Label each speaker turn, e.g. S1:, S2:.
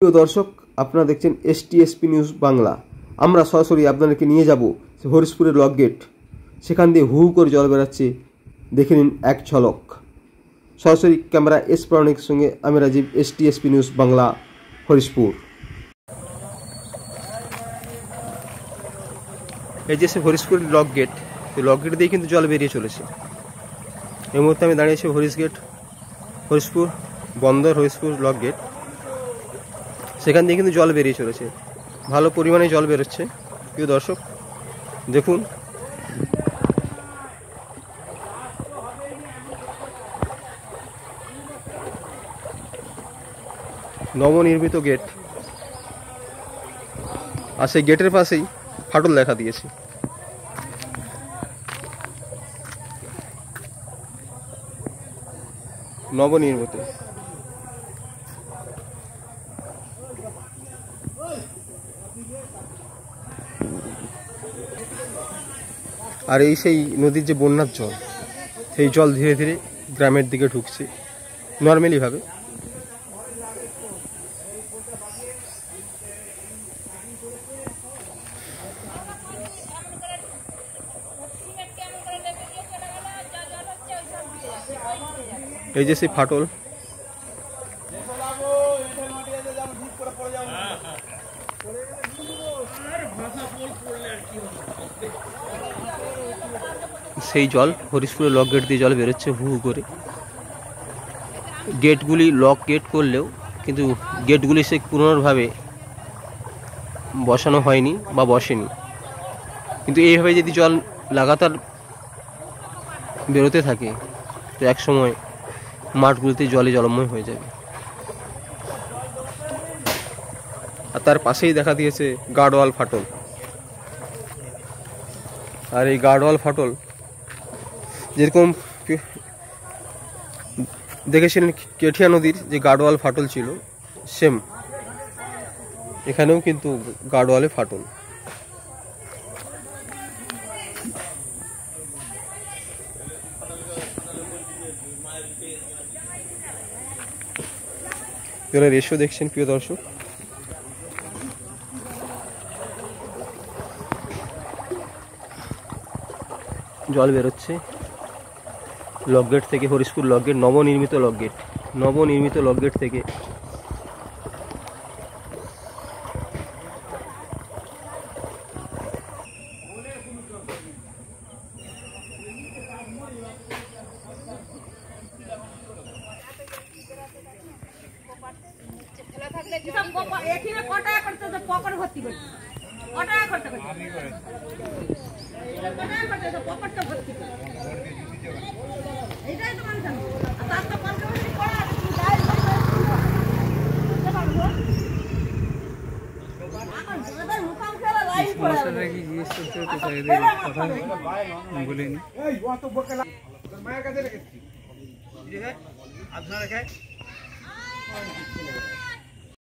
S1: প্রিয় দর্শক, আপনারা দেখছেন STSP নিউজ বাংলা। আমরা সরাসরি আপনাদেরকে নিয়ে যাব হরিশপুরের লক গেট। সেখান দিয়ে হু করে জল বেরাচ্ছে, দেখে নিন এক ঝলক। সরাসরি ক্যামেরা এস প্রামাণিকের সঙ্গে আমি রাজীব, STSP নিউজ বাংলা, হরিশপুর। এই যে হরিশপুরের লক গেট, এই লক গেট দিয়ে কিন্তু জল বেরিয়ে চলেছে। এই মুহূর্তে আমি দাঁড়িয়েছি হরিশপুর বন্দর, হরিশপুর লক গেট। সেখান দিয়ে কিন্তু জল বেরিয়ে চলেছে, ভালো পরিমাণে জল বেরোচ্ছে। প্রিয় দর্শক দেখুন, নবনির্মিত গেট, আর সেই গেটের পাশেই ফাটল দেখা দিয়েছে। নবনির্মিত, আর এই সেই নদীর যে বন্যার জল, সেই জল ধীরে ধীরে গ্রামের দিকে ঢুকছে নর্মালি ভাবে। এই যে সেই ফাটল, সেই জল হরিশপুরের লক গেট দিয়ে জল বেরোচ্ছে হু হু করে। গেটগুলি লক গেট করলেও কিন্তু গেটগুলি সে পুনর্ভাবে বসানো হয়নি বা বসেনি। কিন্তু এইভাবে যদি জল লাগাতার বেরোতে থাকে তো এক সময় মাঠগুলিতে জলে জলময় হয়ে যাবে। আর তার পাশেই দেখা দিয়েছে গার্ডওয়াল ফাটল। আর এই গার্ডওয়াল ফাটল যেরকম দেখেছিলেন কেঠিয়া নদীর যে গার্ডওয়াল ফাটল ছিল, সেম এখানেও কিন্তু গার্ডওয়ালে ফাটল। এরা রেশিও দেখছেন প্রিয় দর্শক, জল বেরোচ্ছে লক গেট থেকে, হরিশপুর লক গেট, নবনির্মিত লক গেট, নবনির্মিত লক গেট থেকে।